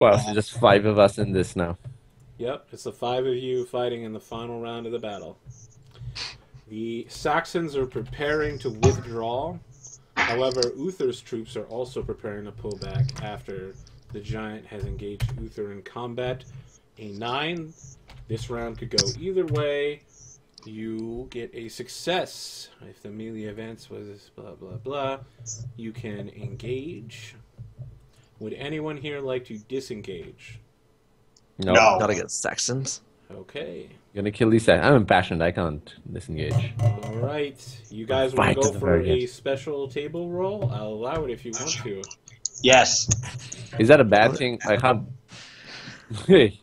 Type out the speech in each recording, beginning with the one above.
Well, so just five of us in this now. Yep, it's the five of you fighting in the final round of the battle. The Saxons are preparing to withdraw. However, Uther's troops are also preparing to pull back after the giant has engaged Uther in combat. A 9. This round could go either way. You get a success. If the melee events was blah blah blah, you can engage. Would anyone here like to disengage? Nope. No. Not against Saxons. Okay. Gonna kill these. I'm impassioned. I can't disengage. All right. You guys want Fight to to go the for very a end. special table roll? I'll allow it if you want to. Yes. Is that a bad thing? I can't. Hey.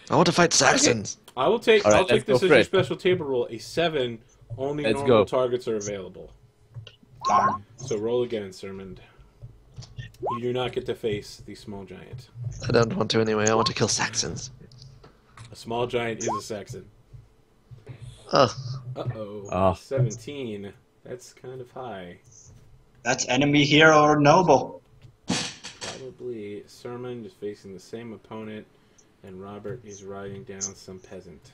I want to fight Saxons. I will take. All right, I'll take let's this go as for your it. special table roll. A 7. Only Let's normal go. targets are available. Darn. So roll again, Sermond. You do not get to face the small giant. I don't want to anyway. I want to kill Saxons. A small giant is a Saxon. Oh, Uh-oh. Oh. 17. That's kind of high. That's enemy hero or noble. Probably Sermon is facing the same opponent, and Robert is riding down some peasant.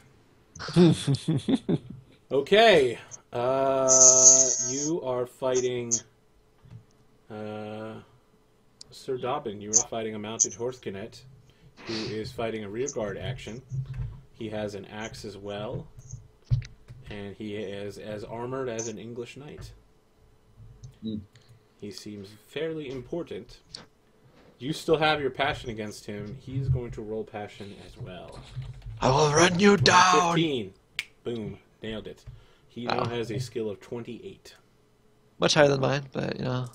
Okay. You are fighting... Sir Dobbin, you are fighting a mounted horse cadet who is fighting a rearguard action. He has an axe as well, and he is as armored as an English knight. Hmm. He seems fairly important. You still have your passion against him. He's going to roll passion as well. I will run you down. 15. Boom. Nailed it. He now Wow. has a skill of 28. Much higher than mine, but you know,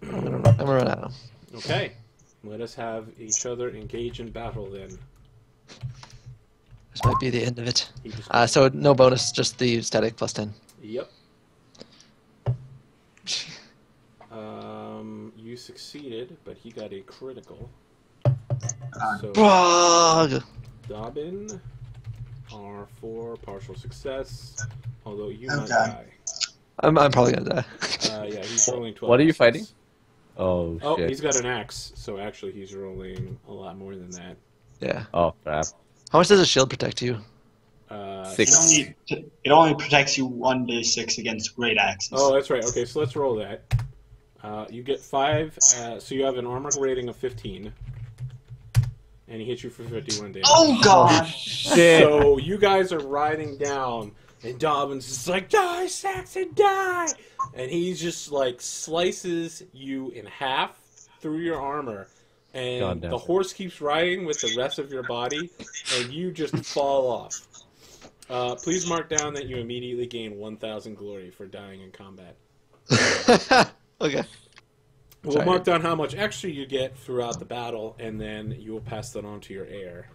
I'm gonna run out. Okay. Let us have each other engage in battle then. This might be the end of it. He just So no bonus, just the static plus 10. Yep. You succeeded, but he got a critical. So Brog! Dobbin are for partial success, although you Okay. might die. I'm probably gonna die. Yeah, he's rolling 12. What are you aces. fighting? Oh, Oh, shit. he's got an axe, so actually he's rolling a lot more than that. Yeah. Oh, crap. How much does a shield protect you? 6. It only protects you 1d6 against great axes. Oh, that's right. Okay, so let's roll that. You get 5, so you have an armor rating of 15. And he hits you for 51 damage. Oh god! Shit. So you guys are riding down, and Dobbins is like, "Die, Saxon, die!" And he just like slices you in half through your armor, and God damn. the horse keeps riding with the rest of your body, and you just fall off. Please mark down that you immediately gain 1,000 glory for dying in combat. Okay. We'll Sorry. mark down how much extra you get throughout the battle, and then you will pass that on to your heir.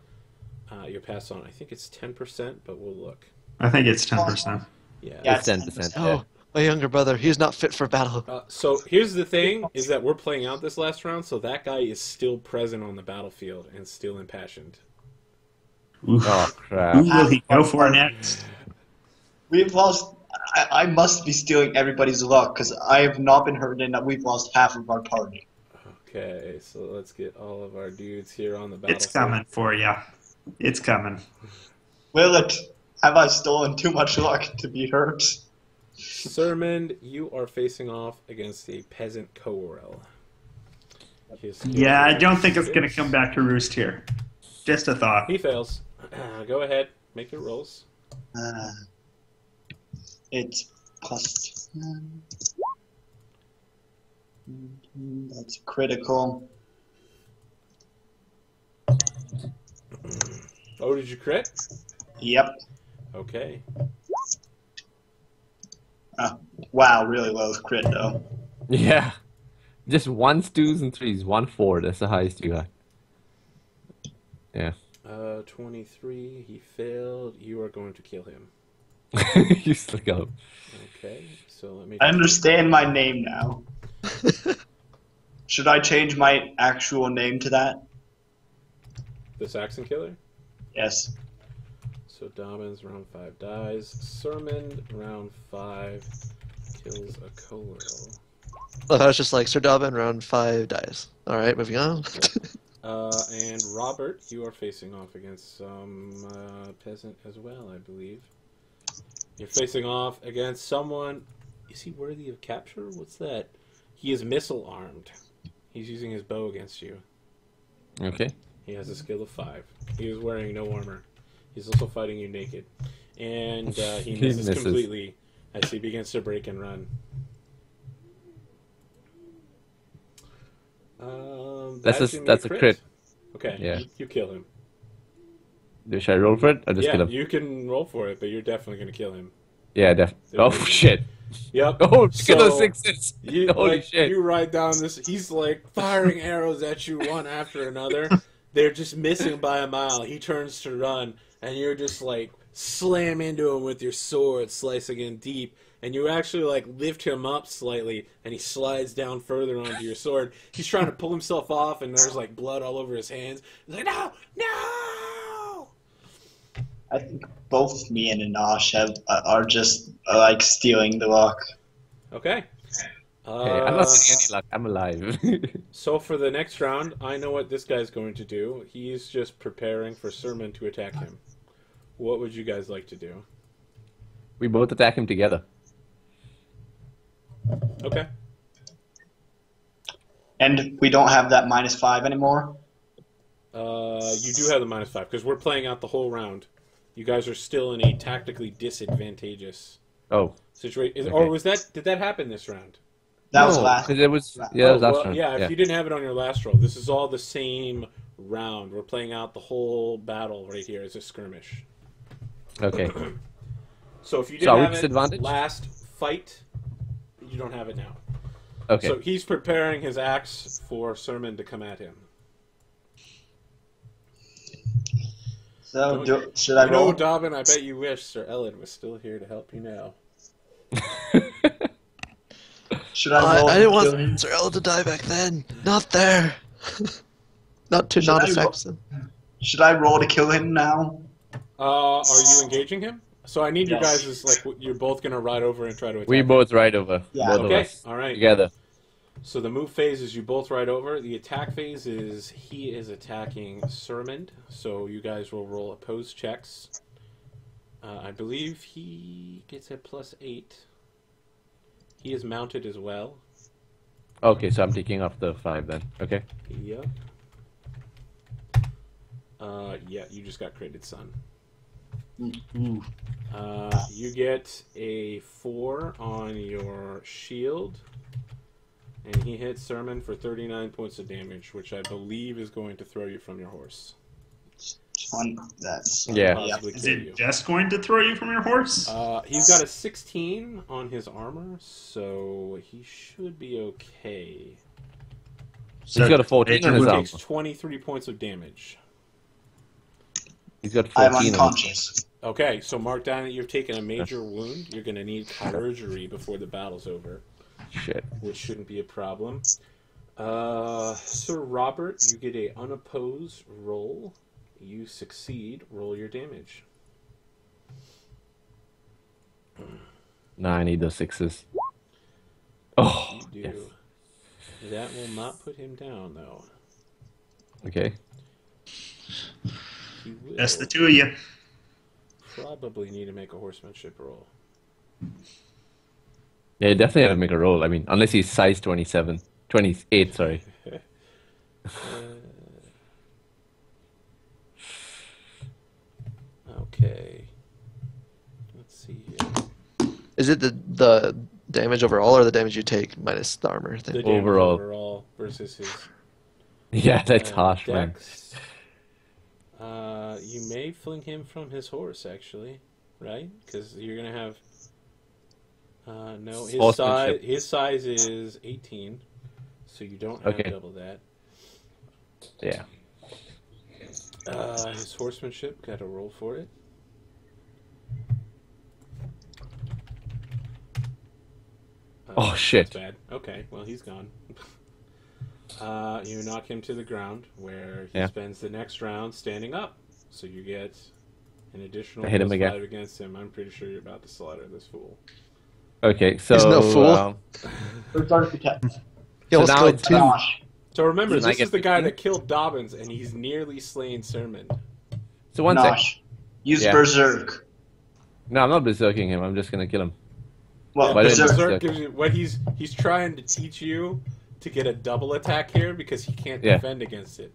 You'll pass on, I think it's 10%, but we'll look. I think it's 10%. Yeah. Yeah, It's 10%. Oh, my younger brother. He's not fit for battle. So here's the thing, is that we're playing out this last round, so that guy is still present on the battlefield and still impassioned. Oof. Oh, crap. Who will he go for next? We've lost. I must be stealing everybody's luck because I have not been hurt and we've lost half of our party. Okay, so let's get all of our dudes here on the battlefield. It's coming for you. It's coming. Will it? Have I stolen too much luck to be hurt? Sermond, you are facing off against a peasant Coerel. Yeah, I don't think it's going to come back to roost here. Just a thought. He fails. Go ahead, make your rolls. It's plus 10. That's critical. Oh, did you crit? Yep. Okay. Wow, really low crit though. Yeah. Just 1s, 2s, and 3s. 1, 4. That's the highest you got. Yeah. 23. He failed. You are going to kill him. You still go. Okay, so let me. I understand my name now. Should I change my actual name to that? The Saxon Killer? Yes. So Dobbins, round 5 dies. Sermon, round 5, kills a Coerl. I was just like, Sir Dobbin, round 5 dies. Alright, moving on. And Robert, you are facing off against some peasant as well, I believe. You're facing off against someone. Is he worthy of capture? What's that? He is missile armed. He's using his bow against you. Okay. He has a skill of 5. He is wearing no armor. He's also fighting you naked. And he misses completely as he begins to break and run. That's a crit. Okay, Yeah. you kill him. Should I roll for it or just Yeah, kill him? you can roll for it, but you're definitely going to kill him. Yeah, definitely. Oh shit! Yep. Oh, look at those So, 6s! You, Holy shit! You ride down this. He's like firing arrows at you one after another. They're just missing by a mile. He turns to run, and you're just like slam into him with your sword, slicing in deep. And you actually like lift him up slightly, and he slides down further onto your sword. He's trying to pull himself off, and there's like blood all over his hands. He's like, no, no! I think both me and Anash are just like stealing the luck. Okay. Hey, I'm not getting any luck. I'm alive. So for the next round, I know what this guy's going to do. He's just preparing for Sermon to attack him. What would you guys like to do? We both attack him together. Okay. And we don't have that -5 anymore. You do have the -5 because we're playing out the whole round. You guys are still in a tactically disadvantageous situation. Okay. Or was that? Did that happen this round? That was last. It was, yeah, that was last well, round. yeah. If you didn't have it on your last roll, this is all the same round. We're playing out the whole battle right here as a skirmish. Okay. So if you So are didn't we have it disadvantaged? last fight, you don't have it now. Okay. So he's preparing his axe for Sermon to come at him. So should I You know, roll? Dobbin, I bet you wish Sir Ellen was still here to help you now. Should I roll? I didn't to kill him? want Sir Ella to die back then. Not there. Not to Should I non-affect him. Should I roll to kill him now? Are you engaging him? So I need you Yes. guys, like, you're both going to ride over and try to attack We him. both ride over. Yeah. Both Okay, of us. all right. Together. So the move phase is you both ride over. The attack phase is he is attacking Sermon. So you guys will roll opposed checks. I believe he gets a +8. He is mounted as well. Okay, so I'm taking off the 5 then. Okay. Yep. Yeah, you just got critted, son. Ooh. You get a 4 on your shield. And he hits Sermon for 39 points of damage, which I believe is going to throw you from your horse. That's Yeah. Possibly Is kill you. it just going to throw you from your horse? He's got a 16 on his armor, so he should be okay. He's got a 14 on his He armor. takes 23 points of damage. He's got I'm 14 on his unconscious. Okay, so mark down that you've taken a major wound. You're going to need chirurgery before the battle's over, Shit. which shouldn't be a problem. Sir Robert, you get a unopposed roll. You succeed. Roll your damage. Nah, I need those 6s. Oh, You do. yes. That will not put him down, though. Okay. He will That's the two of you. probably need to make a horsemanship roll. Yeah, you definitely have to make a roll. I mean, unless he's size 27. 28, sorry. Okay. Let's see here. Is it the damage overall or the damage you take minus the armor The thing? damage Overall. overall versus his Yeah, that's harsh, man. dex. You may fling him from his horse, actually, right? Because you're gonna have. No, Horsemanship. his size is 18, so you don't have Okay. double that. Yeah. His horsemanship, got to roll for it. Oh, shit. That's bad. Okay, well, he's gone. You knock him to the ground, where he Yeah. spends the next round standing up. So you get an additional I hit him plus again. 5 against him. I'm pretty sure you're about to slaughter this fool. Okay, so... He's no fool. Who's our protect? He almost now killed it's two. Gosh. So remember, Doesn't I this get is the guy 15? that killed Dobbins, and he's nearly slain Sermon. So one sec. Nosh. Use Yeah. Berserk. No, I'm not berserking him. I'm just gonna kill him. Well, Why didn't Berserk. Berserk Berserk. gives you what he's trying to teach you to get a double attack here because he can't Yeah. defend against it.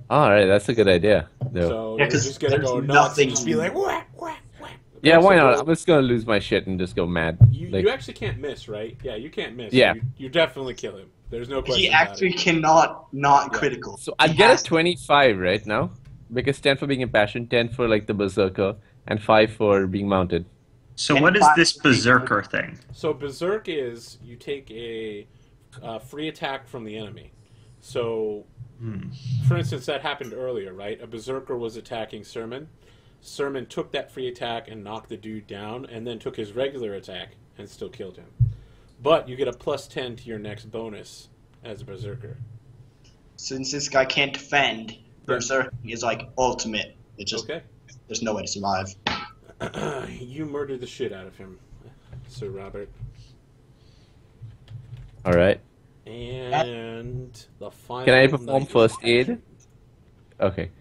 All right, that's a good idea. Though. So Yeah, you're 'cause just gonna there's go nuts nothing- and just be like whack whack whack. Yeah, Okay, why so not? we'll- I'm just gonna lose my shit and just go mad. You actually can't miss, right? Yeah, you can't miss. Yeah. You definitely kill him. There's no question He about actually it. cannot not Yeah. critical. So I He get has a 25 right now, because 10 for being impassioned, 10 for like the berserker, and 5 for being mounted. So what is this berserker thing? So Berserk is you take a free attack from the enemy. So, for instance, that happened earlier, right? A Berserker was attacking Sermon. Sermon took that free attack and knocked the dude down, and then took his regular attack and still killed him. But you get a +10 to your next bonus as a Berserker. Since this guy can't defend, Berserk is like ultimate. It just Okay. there's no way to survive. You murdered the shit out of him, Sir Robert. All right. And the final. Can I perform knight is first aid? action. Okay.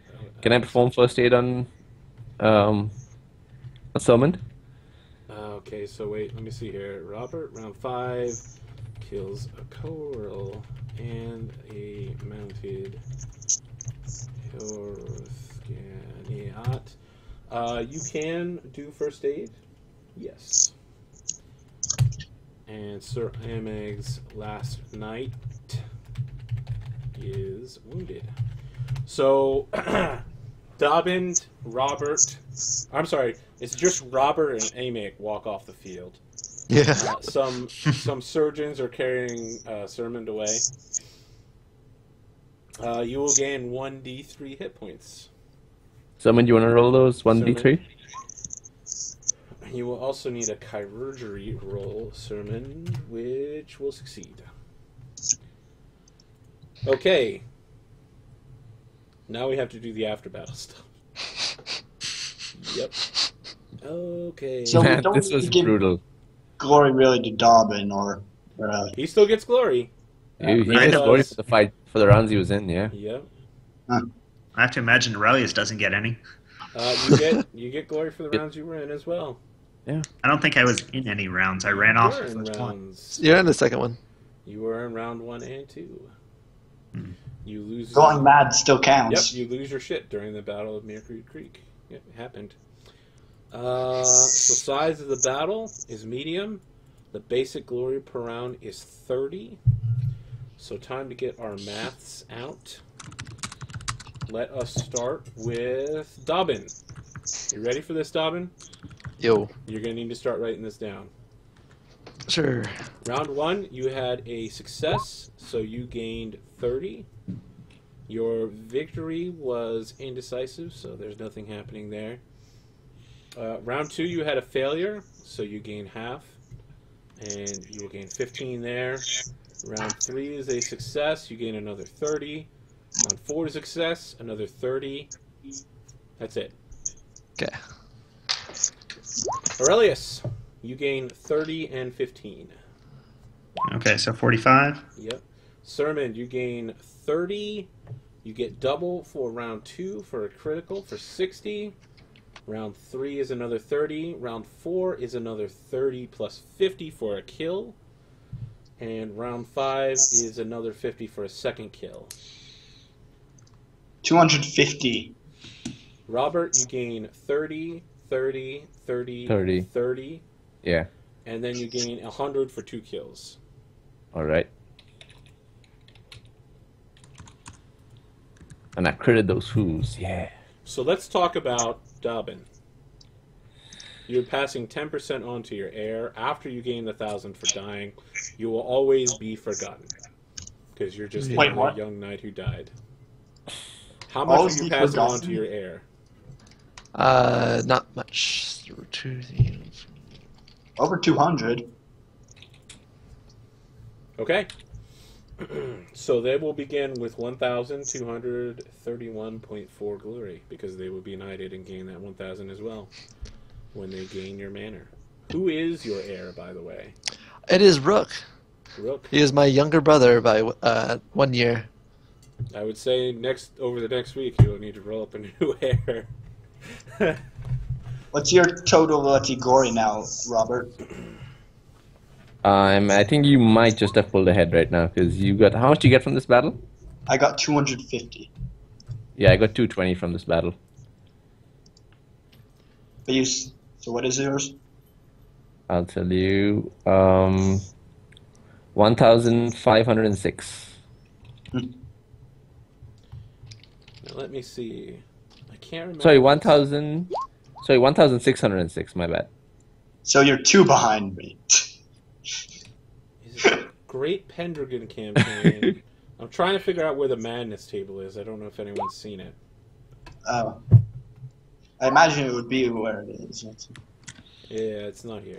Can I perform first aid on a summoned? Okay, so wait, let me see here. Robert, round 5, kills a coral and a mounted Horthganiat. You can do first aid? Yes. And Sir Ameg's last knight is wounded. So, Dobbin, Robert, I'm sorry, it's just Robert and Ameg walk off the field. Yeah. Some surgeons are carrying Sermon away. You will gain 1d3 hit points. Summon, do you want to roll those 1d3? You will also need a chirurgery roll, Sermon, which will succeed. Okay. Now we have to do the after battle stuff. Yep. Okay. So we Man, don't this need was to give brutal. glory really to Dobbin or He still gets glory. He Kind gets of. glory for the fight, for the rounds he was in, yeah. Yep. I have to imagine Aurelius doesn't get any. You get glory for the rounds you were in as well. I don't think I was in any rounds. I ran off You were the in first one. rounds. You're in the second one. You were in round 1 and 2. You lose. going mad still Yep, counts. you lose your shit during the Battle of Mercury Creek. Yep, it happened. So size of the battle is medium. The basic glory per round is 30. So time to get our maths out. Let us start with Dobbin. You ready for this, Dobbin? Yo. You're going to need to start writing this down. Sure. Round 1, you had a success, so you gained 30. Your victory was indecisive, so there's nothing happening there. Round 2, you had a failure, so you gain half, and you will gain 15 there. Round 3 is a success, you gain another 30. Round 4 is a success, another 30. That's it. Okay. Aurelius, you gain 30 and 15. Okay, so 45. Yep. Sermon, you gain 30. You get double for round 2 for a critical for 60. Round 3 is another 30. Round 4 is another 30 plus 50 for a kill. And round 5 is another 50 for a second kill. 250. Robert, you gain 30, 30, 30, 30. 30. Yeah. And then you gain 100 for 2 kills. All right. And I critted those fools. Yeah. So let's talk about Dobbin. You're passing 10% on to your heir. After you gain the 1,000 for dying, you will always be forgotten. Because you're just Wait, a what? young knight who died. How much Always are you be passing on forgotten? to your heir? Not much. Over 200. Okay. So they will begin with 1,231.4 glory, because they will be knighted and gain that 1,000 as well when they gain your manor. Who is your heir, by the way? It is Rook. Rook. He is my younger brother by 1 year. I would say over the next week you'll need to roll up a new heir. What's your total Tigori now, Robert? I think you might just have pulled ahead right now because you got how much do you get from this battle? I got 250. Yeah, I got 220 from this battle. But so what is yours? I'll tell you, 1,506. Now, let me see. I can't remember. Sorry, 1,000. Sorry, 1,606. My bad. So you're 2 behind me. Is it a Great Pendragon campaign? I'm trying to figure out where the madness table is. I don't know if anyone's seen it. I imagine it would be where it is. Yeah, it's not here.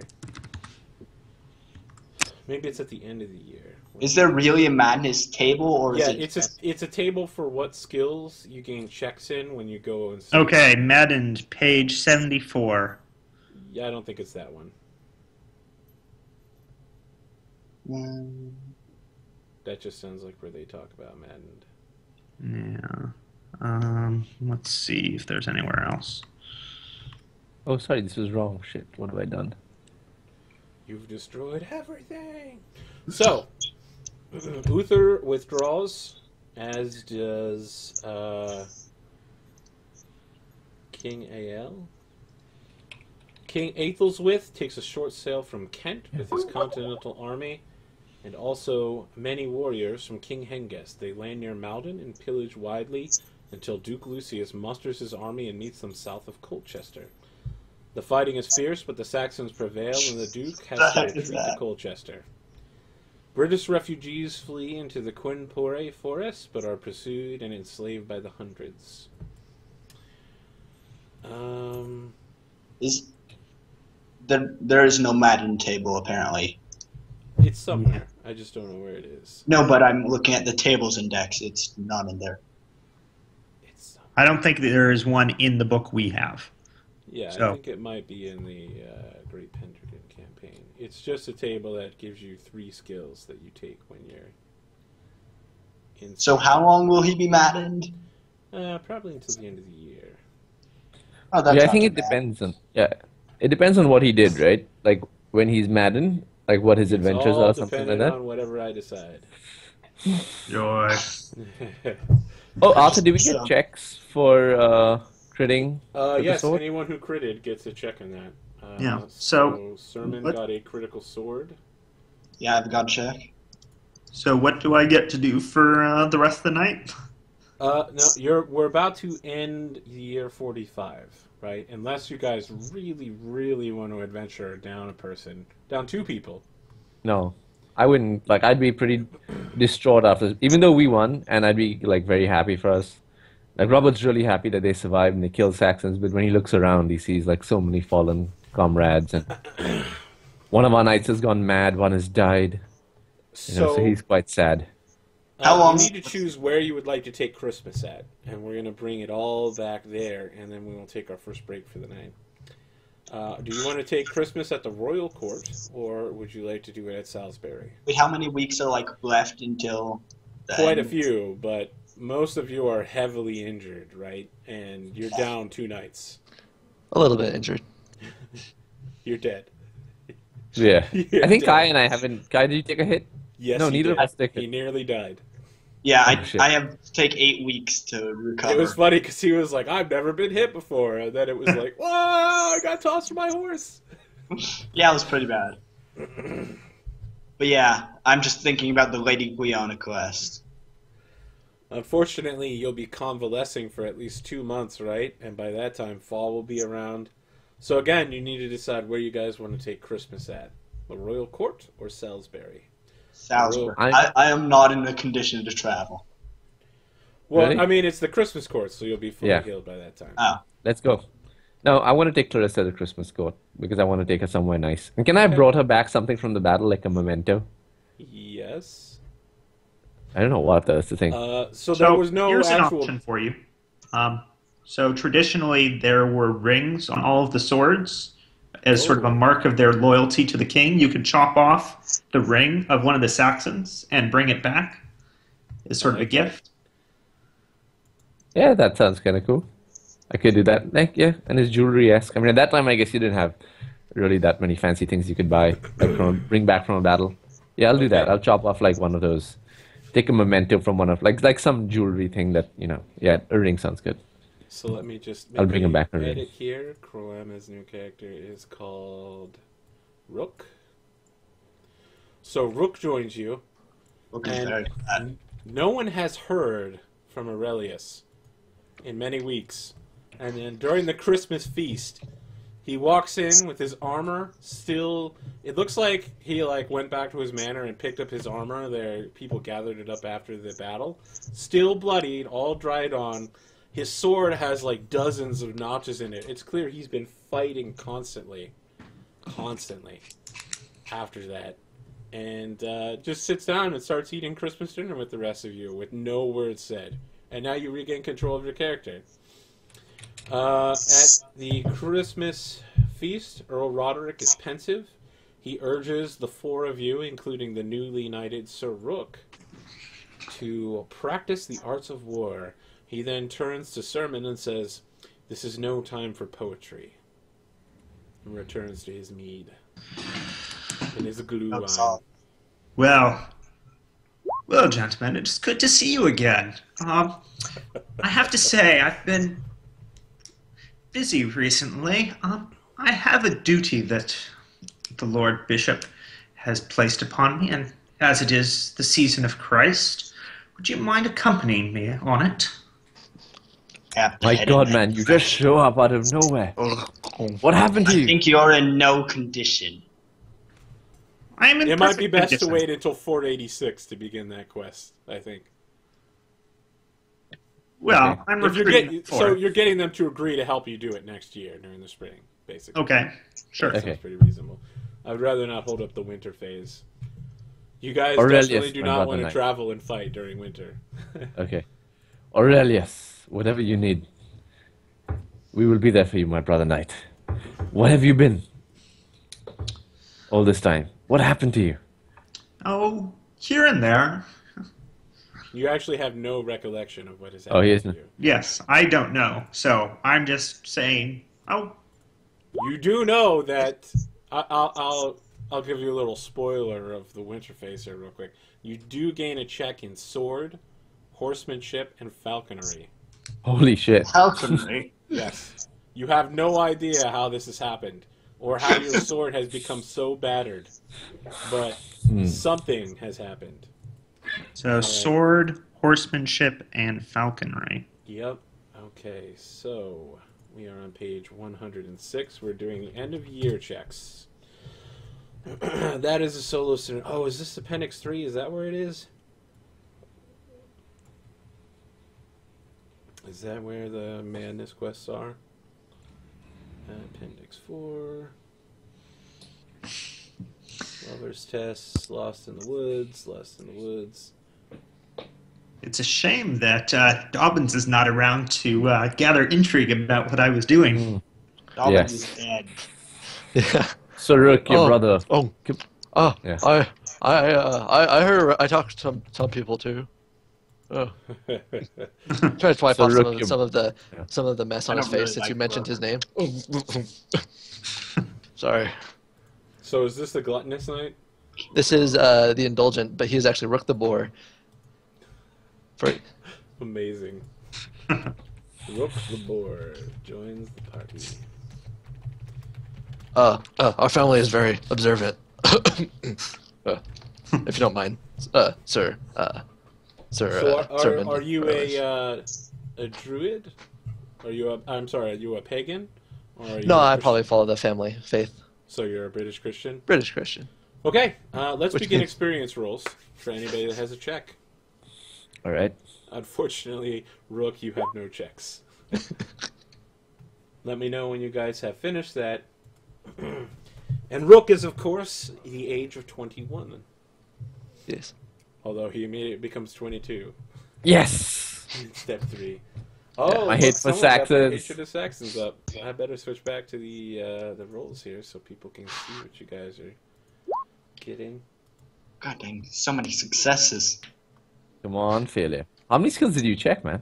Maybe it's at the end of the year. Is there really a madness table, or Yeah, is it? it's a table for what skills you gain checks in when you go and. Okay, Maddened, page 74. Yeah, I don't think it's that one. That just sounds like where they talk about Madden. Yeah. Let's see if there's anywhere else. Oh, sorry, this was wrong. Shit, what have I done? You've destroyed everything. So, Uther withdraws, as does King Ael. King Aethelwith takes a short sail from Kent with his continental army, and also many warriors from King Hengest. They land near Malden and pillage widely until Duke Lucius musters his army and meets them south of Colchester. The fighting is fierce, but the Saxons prevail, and the Duke has to retreat to Colchester. British refugees flee into the Quinpore forest, but are pursued and enslaved by the hundreds. There is no Madden table apparently. It's somewhere. I just don't know where it is. No, but I'm looking at the tables index. It's not in there. I don't think there is one in the book we have. Yeah, So. I think it might be in the Great Pendragon campaign. It's just a table that gives you 3 skills that you take when you're in. So how long will he be maddened? Probably until the end of the year. Oh, that's Yeah, I not think too it bad. depends on it depends on what he did, right? Like when he's Madden, like what his adventures It's all are, something like dependent that. on whatever I decide. Joy. Oh, Arthur, did we get checks for critting? with the Yes, sword? anyone who critted gets a check on that. Yeah, So Sermon what- got a critical sword. Yeah, I've got to check. So what do I get to do for the rest of the night? No, we're about to end year 45, right? Unless you guys really, really want to adventure down 2 people. No, I wouldn't. Like, I'd be pretty distraught after, even though we won, and I'd be like very happy for us. Like Robert's really happy that they survived and they killed Saxons, but when he looks around, he sees like so many fallen comrades, and one of our knights has gone mad, one has died. So he's quite sad. How long- You need to choose where you would like to take Christmas at, and we're going to bring it all back there, and then we will take our first break for the night. Do you want to take Christmas at the Royal Court, or would you like to do it at Salisbury? Wait, how many weeks are like left until? the Quite a end? few, but most of you are heavily injured, right? And you're down 2 nights. A little bit injured. You're dead. Yeah, You're I think dead. Kai and I haven't. Kai, did you take a hit? Yes, No, he neither did. of us took He it. nearly died. Yeah, Oh, shit. I have to take 8 weeks to recover. It was funny because he was like, "I've never been hit before," and then it was like, "Whoa! I got tossed from my horse." Yeah, it was pretty bad. But yeah, I'm just thinking about the Lady Gleona quest. Unfortunately, you'll be convalescing for at least 2 months, right? And by that time, fall will be around. So again, you need to decide where you guys want to take Christmas at: the Royal Court or Salisbury. Salisbury. I- I am not in a condition to travel. Well, Really? I mean, it's the Christmas court, so you'll be fully Yeah. healed by that time. Let's go. No, I want to take Clarissa to the Christmas court because I want to take her somewhere nice. And can I have Okay. brought her back something from the battle, like a memento? Yes. I don't know what that's the thing. So there was no here's an actual. option for you. So traditionally there were rings on all of the swords. as sort of a mark of their loyalty to the king. You could chop off the ring of one of the Saxons and bring it back as sort of a gift. Yeah, that sounds kind of cool. I could do that. Like, yeah, and it's jewelry-esque. I mean, at that time, I guess you didn't have really that many fancy things you could buy, like bring back from a battle. Yeah, I'll do that. I'll chop off like one of those. Take a memento from one of like some jewelry thing that Yeah, a ring sounds good. So let me just I'll bring him back a edit ring. here. Krolama's new character is called Rook. So Rook joins you, and no one has heard from Aurelius in many weeks. And then during the Christmas feast, he walks in with his armor still. It looks like he went back to his manor and picked up his armor. There, people gathered it up after the battle, still bloodied, all dried on. His sword has like dozens of notches in it. It's clear he's been fighting constantly after that, and just sits down and starts eating Christmas dinner with the rest of you with no words said. And now you regain control of your character. At the Christmas feast, Earl Roderick is pensive. He urges the four of you, including the newly knighted Sir Rook, to practice the arts of war. He then turns to Sermon and says, "This is no time for poetry," and returns to his mead and his glue wine. Well, gentlemen, it's good to see you again. I have to say, I've been busy recently. I have a duty that the Lord Bishop has placed upon me, and as it is the season of Christ, would you mind accompanying me on it? My God, man, you just show up out of nowhere. What happened to you? I think you're in no condition. It might be best to wait until 486 to begin that quest, I think. Well, Okay. I'm If you're recruiting so you're getting them to agree to help you do it next year during the spring, basically. Okay, sure. That Okay. sounds pretty reasonable. I would rather not hold up the winter phase. You guys Aurelius, definitely do my not brother want to knight. travel and fight during winter. Okay. Aurelius, whatever you need, we will be there for you, my brother knight. What have you been all this time? What happened to you? Oh, here and there. You actually have no recollection of what has Oh, he happened to isn't. you. Yes, I don't know. So I'm just saying. Oh, You do know that I'll give you a little spoiler of the winter phase here real quick. You do gain a check in sword, horsemanship, and falconry. Holy shit. Falconry. Yes. You have no idea how this has happened or how your sword has become so battered. But something has happened. so sword, horsemanship, and falconry. Yep. Okay, so we are on page 106. We're doing the end of year checks. That is a solo scenario. Oh, is this Appendix 3? Is that where it is? Is that where the madness quests are? Appendix 4. Lover's Test. Lost in the Woods. Lost in the Woods. It's a shame that Dobbins is not around to gather intrigue about what I was doing. Dobbins Yes. is dead. Yeah. So, Rook, your Oh. brother. Oh. Oh. Yeah. I heard. I talked to some people too. Oh. Trying to wipe So off Rook, some of the yeah. mess I on his don't really face since you like mentioned Rook. his name. Sorry. So is this the Gluttonous Night? This is the Indulgent, but he is actually Rook the Boar. For Amazing. Rook the Boar joins the party. our family is very observant. If you don't mind, sir. So Sermon, are you Aurelius. a druid? Are you a pagan? Or are you No, a I Christian? probably follow the family faith. So you're a British Christian? British Christian. Okay, let's Which begin means- experience rolls for anybody that has a check. All right. Unfortunately, Rook, you have no checks. Let me know when you guys have finished that. And Rook is, of course, the age of 21. Yes. Although he immediately becomes 22 Yes. in step 3. Oh, My look, hate for someone got their Saxons. hatred of Saxons up. I better switch back to the rolls here so people can see what you guys are getting. God dang, so many successes. Come on, failure. How many skills did you check, man?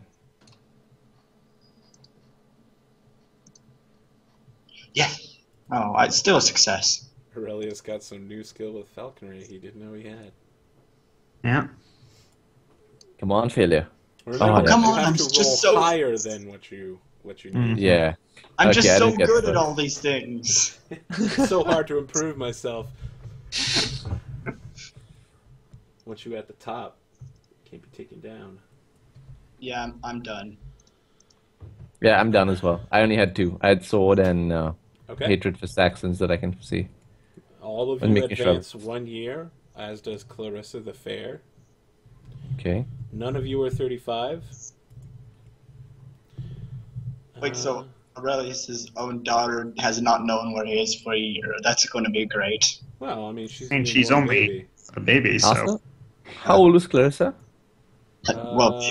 Yeah. Oh, it's still a success. Aurelius got some new skill with falconry he didn't know he had. Yeah. Come on, failure. Remember, come you on, have I'm to just roll so- higher than what you need. Yeah. I'm Okay, just I so didn't get good that. at all these things. It's so hard to improve myself. Once you at the top, can't be taken down. Yeah, I'm done. Yeah, I'm done as well. I only had 2. I had sword and Okay. hatred for Saxons that I can see. All of And you making sure- advance 1 year, as does Clarissa the Fair. Okay. None of you are 35. Wait, so Aurelius' own daughter has not known where he is for a year. That's going to be great. Well, I mean, she's, And a she's newborn only baby. a baby, so. Also, how old is Clarissa? Well,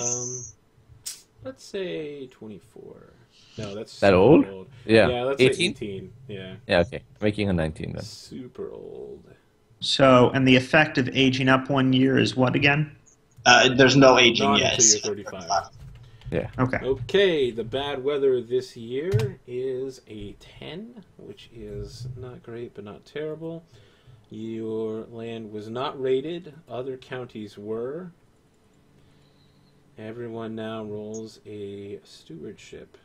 Let's say 24. No, that's That super old? Yeah. Yeah, let's say 18? 18. Yeah. Yeah, okay. Making her 19 then. Super old. So, and the effect of aging up 1 year is what again? there's no aging Not yet. until you're 35. Yeah. Okay. Okay, the bad weather this year is a 10, which is not great but not terrible. Your land was not raided, other counties were. Everyone now rolls a stewardship.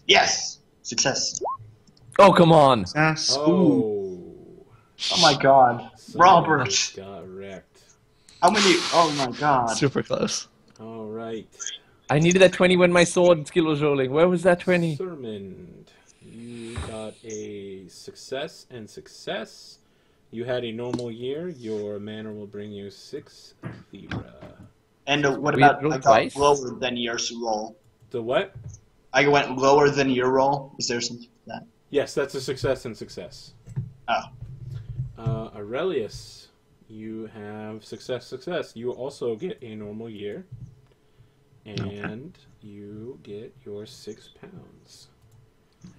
Yes! Success. Oh, come on. Yes. Oh. Oh my god. Someone Robert! just got wrecked. How many? Oh my god. Super close. All right. I needed that 20 when my sword skill was rolling. Where was that 20? Sermond, you got a success and success. You had a normal year. Your manor will bring you 6 Libra. And what We about rolled I got twice? lower than your roll? The what? I went lower than your roll? Is there something for that? Yes, that's a success and success. Oh. Aurelius, you have success, success. You also get a normal year. And you get your 6 pounds.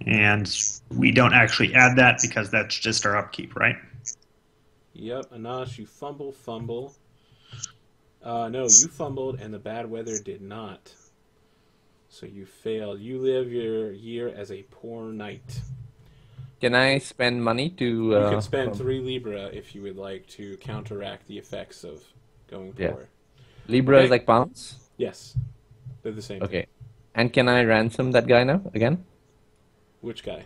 And we don't actually add that because that's just our upkeep, right? Yep, Anash, you fumble. No, you fumbled and the bad weather did not. So you failed. You live your year as a poor knight. Can I spend money to... You can spend 3 Libra if you would like to counteract the effects of going poor. Yeah. Libra Okay. is like pounds? Yes. They're the same. Okay. And can I ransom that guy now, again? Which guy?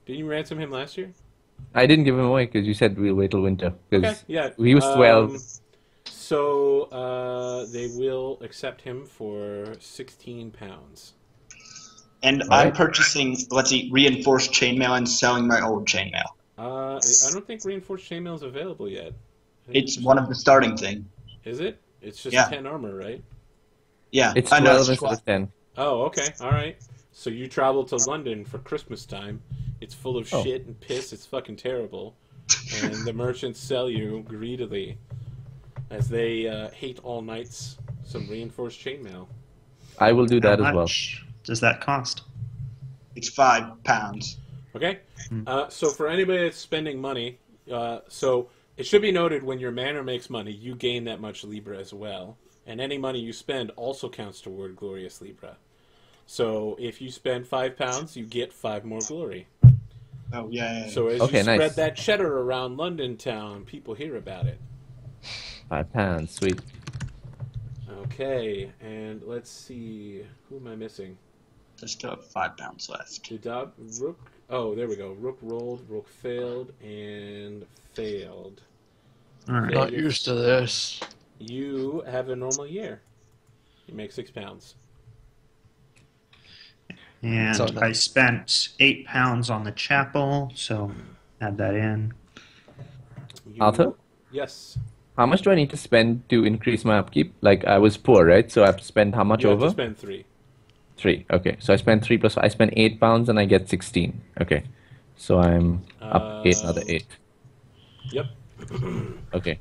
Didn't you ransom him last year? I didn't give him away because you said we'll wait till winter. Okay, Because yeah. he was 12. So they will accept him for 16 pounds. And I'm Alright. purchasing, let's see, reinforced chainmail and selling my old chainmail. I don't think reinforced chainmail is available yet. I think It's one of the starting thing. Is it? It's just Yeah. 10 armor, right? Yeah. It's I know, 12 it's instead of 10. Oh, okay. All right. So you travel to London for Christmas time. It's full of Oh. shit and piss. It's fucking terrible. And the merchants sell you greedily as they hate all knights some reinforced chainmail. I will do that How as well. much does that cost? It's £5. Okay? So for anybody that's spending money, so it should be noted when your manor makes money, you gain that much Libra as well. And any money you spend also counts toward Glorious Libra. So if you spend £5, you get 5 more glory. Oh, yeah. So as Okay, you spread nice. that cheddar around London town, people hear about it. £5, sweet. Okay, and let's see. Who am I missing? There's still £5 left. Did Rook? Oh, there we go. Rook rolled, Rook failed, and failed. All right. Not used to this. You have a normal year. You make £6. And So no. I spent £8 on the chapel, so add that in. You, Arthur? Yes. How much do I need to spend to increase my upkeep? Like, I was poor, right? So I have to spend how much You have over? to spend 3. 3. Okay. So I spend 3 plus... I spend £8 and I get 16. Okay. So I'm up 8, another 8. Yep. Okay.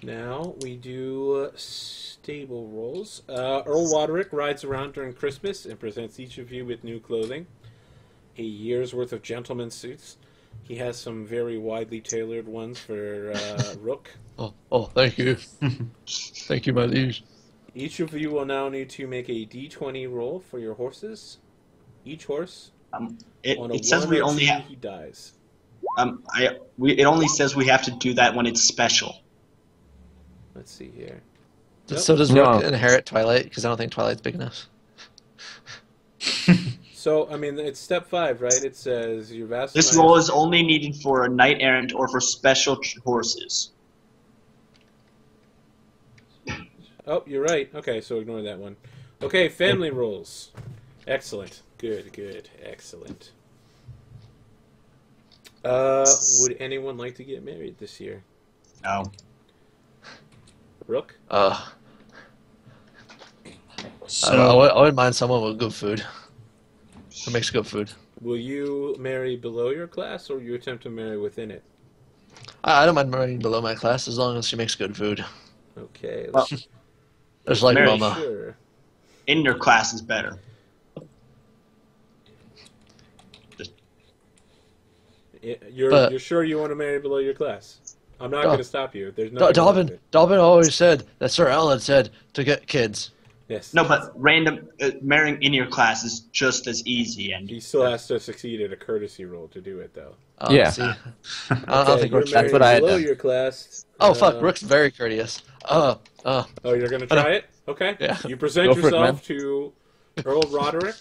Now we do stable rolls. Earl Roderick rides around during Christmas and presents each of you with new clothing. A year's worth of gentleman's suits. He has some very widely tailored ones for Rook. Oh, thank you. Thank you, my liege. Each of you will now need to make a d20 roll for your horses. Each horse. On a It says 1 we or only 2, have. he dies. It only says we have to do that when it's special. Let's see here. So does No. Rook inherit Twilight? Because I don't think Twilight's big enough. So, I mean, it's step 5, right? It says your vassal. This roll is only needed for a knight errant or for special horses. Oh, you're right. Okay, so ignore that one. Okay, family rolls. Excellent. Good. Excellent. Would anyone like to get married this year? No. Rook? So I wouldn't mind someone with good food. Who makes good food? Will you marry below your class, or you attempt to marry within it? I don't mind marrying below my class as long as she makes good food. Okay. Well, Just like marry- Mama. Sure. In your class is better. You're sure you want to marry below your class? I'm not going to stop you. There's no. Dobbin always said that Sir Alan said to get kids. Yes. No, but random marrying in your class is just as easy, and He still has to succeed at a courtesy roll to do it, though. Yeah. See? I don't Okay, think you're Rook's That's marrying what I had below done. your class. Oh fuck, Rook's very courteous. Oh, you're going to try it? Okay. Yeah. You present Go for it, yourself man. to Earl Roderick,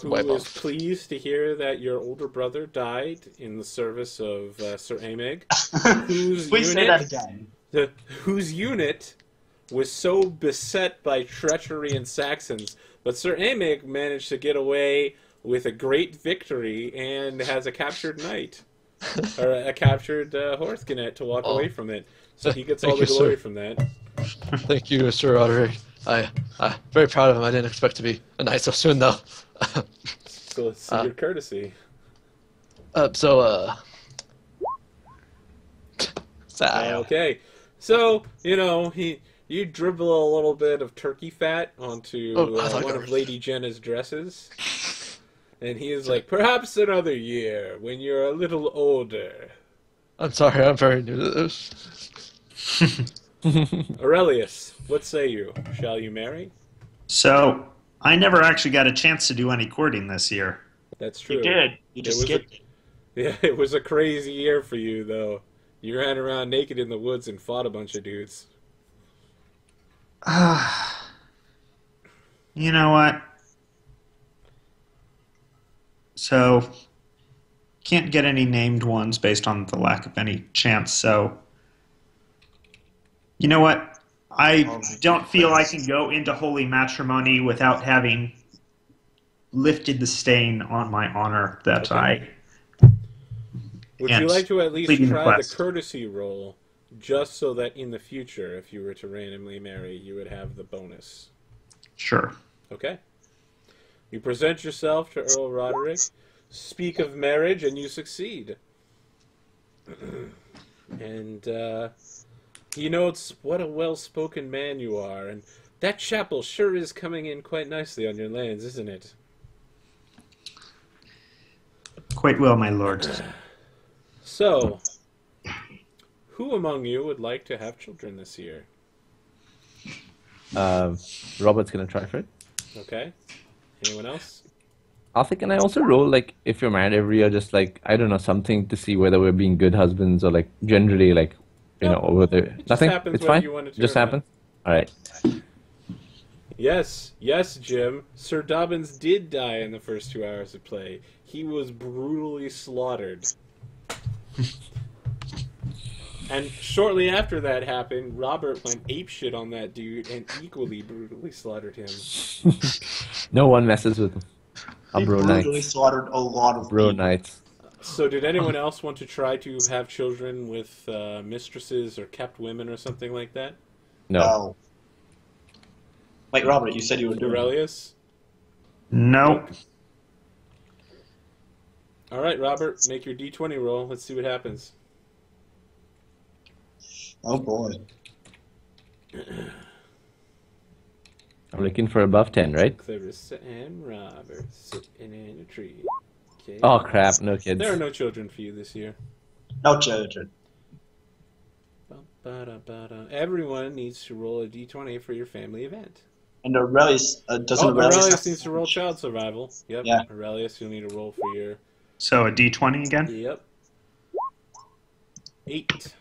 who Wipe is off. pleased to hear that your older brother died in the service of Sir Ameg, whose please say that again. whose unit was so beset by treachery and Saxons, but Sir Ameg managed to get away with a great victory and has a captured knight, or a captured Horthganet to walk away from it. So he gets all Thank the you, glory sir. from that. Thank you, Sir Roderick. I'm very proud of him. I didn't expect to be a knight so soon, though. So let's see your courtesy. Sad. Okay, so you dribble a little bit of turkey fat onto I thought one you of were- Lady Jenna's dresses, and he is like, "Perhaps another year when you're a little older." I'm sorry, I'm very new to this. Aurelius, what say you? Shall you marry? So, I never actually got a chance to do any courting this year. That's true. You did. You just was a- skipped it. Yeah, it was a crazy year for you, though. You ran around naked in the woods and fought a bunch of dudes. You know what? So, can't get any named ones based on the lack of any chance, so... You know what? I don't feel I can go into holy matrimony without having lifted the stain on my honor that Okay. Would you And like to at least completing the try the quest. courtesy roll, just so that in the future, if you were to randomly marry, you would have the bonus? Sure. Okay. You present yourself to Earl Roderick, speak of marriage, and you succeed. And he notes what a well-spoken man you are, and that chapel sure is coming in quite nicely on your lands, isn't it? Quite well, my lord. So, who among you would like to have children this year? Robert's gonna try for it. Okay. Anyone else? Arthur, can I also roll, like, if you're married every year, just like, I don't know, something to see whether we're being good husbands or like generally like, you know, over the nothing? happens It's whether fine. you want it to Just or not. happens. All right. Yes, Jim. Sir Dobbins did die in the first 2 hours of play. He was brutally slaughtered. And shortly after that happened, Robert went apeshit on that dude and equally brutally slaughtered him. No one messes with him. They Bro brutally Knights. slaughtered a lot of Bro people. Knights. So did anyone else want to try to have children with mistresses or kept women or something like that? No. No. Wait, Robert, you said you were doing it. Aurelius? Nope. All right, Robert, make your D20 roll. Let's see what happens. Oh boy. I'm looking for above 10, right? Clarissa and Robert sitting in a tree. Okay. Oh crap, no kids. There are no children for you this year. No children. Ba-da-ba-da. Everyone needs to roll a d20 for your family event. And Aurelius doesn't Aurelius needs to roll child survival. Yep. Yeah. Aurelius, you'll need to roll for your. So a D20 again? Yep. 8.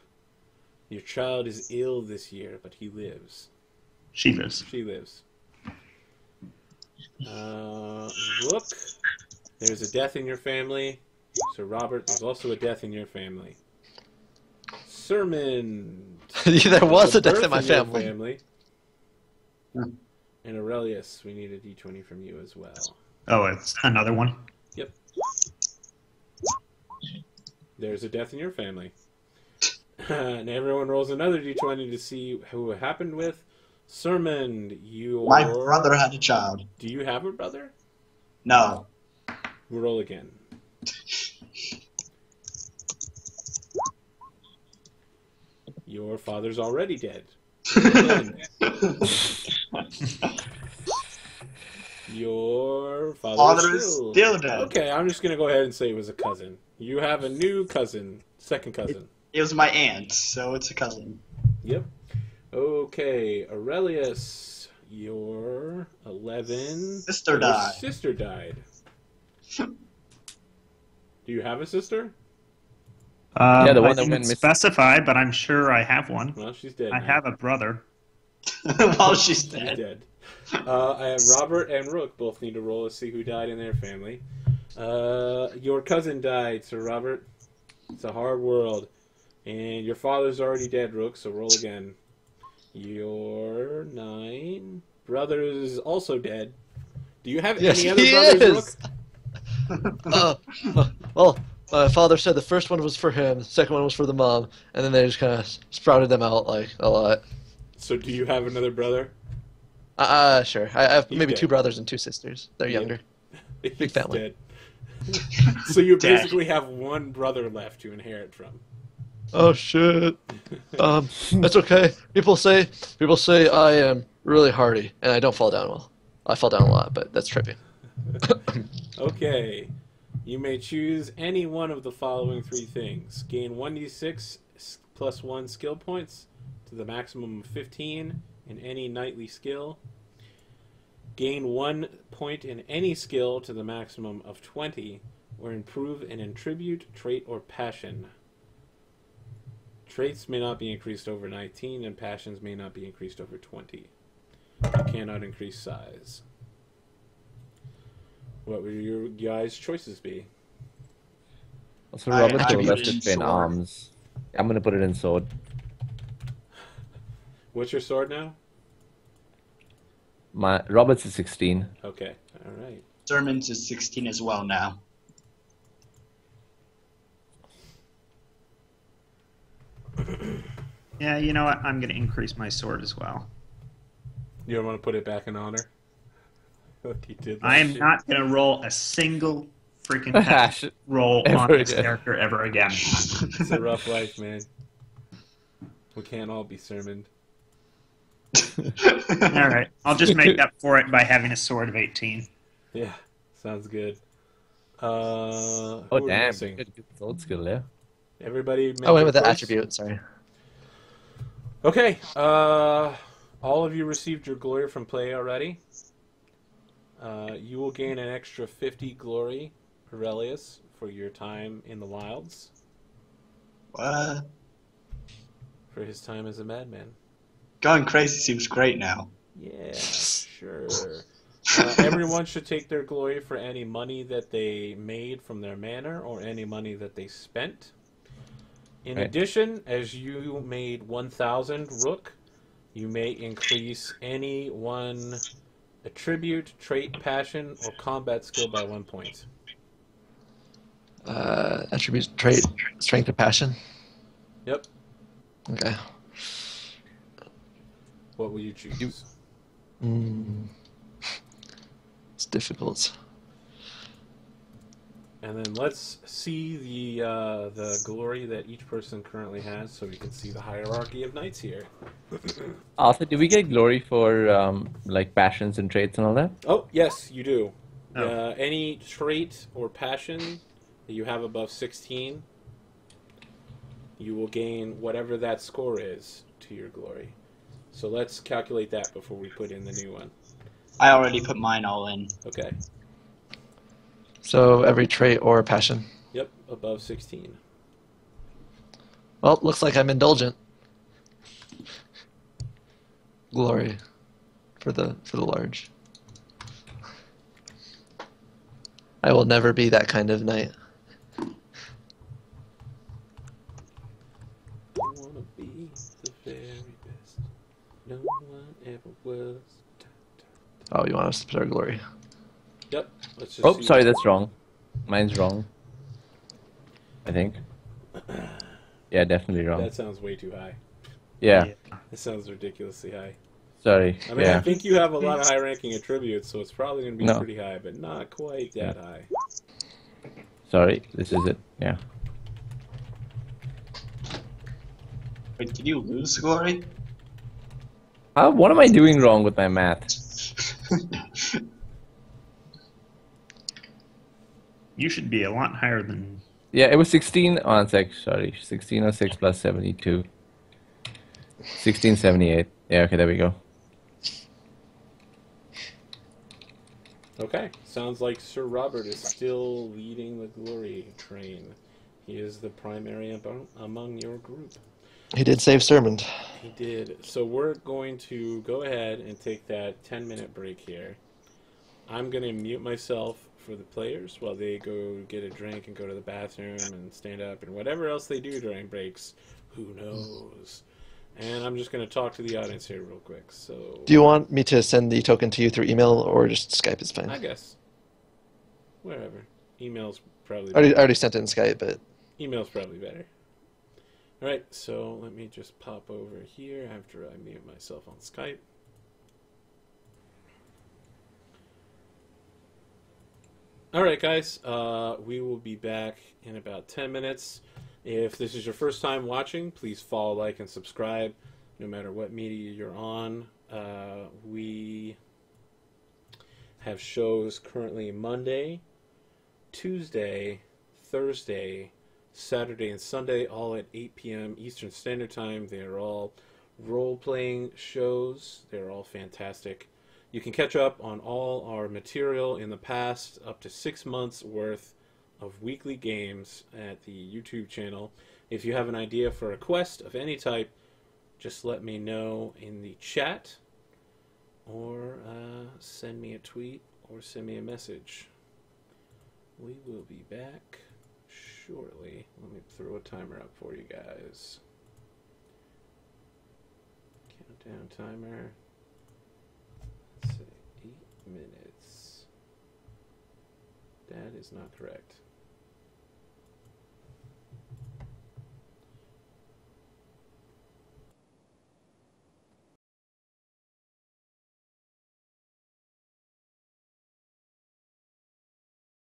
Your child is ill this year, but he lives. She lives. She lives. Look. There's a death in your family. Sir Robert, there's also a death in your family. Sermon. There was a death birth in my your family. And Aurelius, we need a d20 from you as well. Oh, it's another one. Yep. There's a death in your family. And everyone rolls another d20 to see who it happened with. Sermon, My brother had a child. Do you have a brother? No. We'll roll again. Your father's already dead. Your Father is still dead. Okay, I'm just gonna go ahead and say it was a cousin. You have a new cousin, second cousin. It was my aunt, so it's a cousin. Yep. Okay, Aurelius, your 11. Sister died. Sister died. Do you have a sister? Yeah, the one I that didn't went missing. specify, but I'm sure I have one. Well, she's dead. I now. have a brother. Well, she's She's dead. dead. I have Robert and Rook both need to roll to see who died in their family. Your cousin died, Sir Robert. It's a hard world. And your father's already dead, Rook, so roll again. Your 9. Brother is also dead. Do you have Yes, any other he brothers, is. Rook? Well, my father said the first one was for him, the second one was for the mom, and then they just kind of sprouted them out like a lot. So do you have another brother? Sure. I have He's maybe dead. 2 brothers and 2 sisters. They're Yeah. younger. He's family. dead. So you Dead. basically have one brother left to inherit from. Oh shit. That's okay. People say I am really hardy and I don't fall down well. I fall down a lot, but that's trippy. Okay. You may choose any one of the following 3 things. Gain 1d6 plus 1 skill points to the maximum of 15 in any knightly skill. Gain 1 point in any skill to the maximum of 20, or improve an attribute, trait, or passion. Traits may not be increased over 19, and passions may not be increased over 20. You cannot increase size. What would your guys' choices be? So Robert I will put left it in it in sword. arms. I'm gonna put it in sword. What's your sword now? My Robert's is 16. Okay, alright. Sermons is 16 as well now. Yeah, you know what? I'm going to increase my sword as well. You don't want to put it back in honor? What he did I am last not going to roll a single freaking Shit. roll on Ever this again. character ever again. year. It's a rough life, man. We can't all be sermoned. All right, I'll just make up for it by having a sword of 18. Yeah, sounds good. Who Oh are we damn, missing? good sword skill there. Everybody make I went their with the choice? attribute, sorry. Okay, all of you received your glory from play already. You will gain an extra 50 glory, Aurelius, for your time in the wilds, What? for his time as a madman. Going crazy seems great now. Yeah, sure. Everyone should take their glory for any money that they made from their manor or any money that they spent. In Right. addition, as you made 1,000 Rook, you may increase any one attribute, trait, passion, or combat skill by 1 point. Attributes, trait, strength, or passion. Yep. Okay. What will you choose? It's difficult. And then let's see the glory that each person currently has, so we can see the hierarchy of knights here. Arthur, do we get glory for like passions and traits and all that? Oh, yes, you do. Oh. Any trait or passion that you have above 16, you will gain whatever that score is to your glory. So let's calculate that before we put in the new one. I already put mine all in. Okay. So every trait or passion. Yep, above 16. Well, looks like I'm indulgent. Glory for the large. I will never be that kind of knight. I wanna be the very best. No one ever was. Oh, you want us to put our glory? Yep. Let's just Oh, see sorry, what- that's wrong. Mine's wrong. I think. Yeah, definitely wrong. That sounds way too high. Yeah, That sounds ridiculously high. sorry. I mean, Yeah. I think you have a lot of high-ranking attributes, so it's probably going to be No. pretty high, but not quite that high. Sorry, this is it. Yeah. Wait, did you lose glory? What am I doing wrong with my math? You should be a lot higher than. Yeah, it was 16. Oh, one sec. Sorry. 1606 plus 72. 1678. Yeah, okay, there we go. Okay, sounds like Sir Robert is still leading the glory train. He is the primary among your group. He did save Sermon. He did. So we're going to go ahead and take that 10-minute break here. I'm going to mute myself for the players while they go get a drink and go to the bathroom and stand up and whatever else they do during breaks. Who knows? And I'm just going to talk to the audience here real quick. So Do you want me to send the token to you through email or just Skype is fine? I guess wherever. Email's probably I already sent it in Skype, but Email's probably better. All right, so let me just pop over here after I mute myself on Skype. All right, guys, we will be back in about 10 minutes. If this is your first time watching, please follow, like, and subscribe no matter what media you're on. We have shows currently Monday, Tuesday, Thursday, Saturday, and Sunday, all at 8 p.m. Eastern Standard Time. They are all role-playing shows. They're all fantastic. You can catch up on all our material in the past, up to 6 months worth of weekly games at the YouTube channel. If you have an idea for a quest of any type, just let me know in the chat, or send me a tweet, or send me a message. We will be back shortly. Let me throw a timer up for you guys. Countdown timer. Let's say 8 minutes. That is not correct.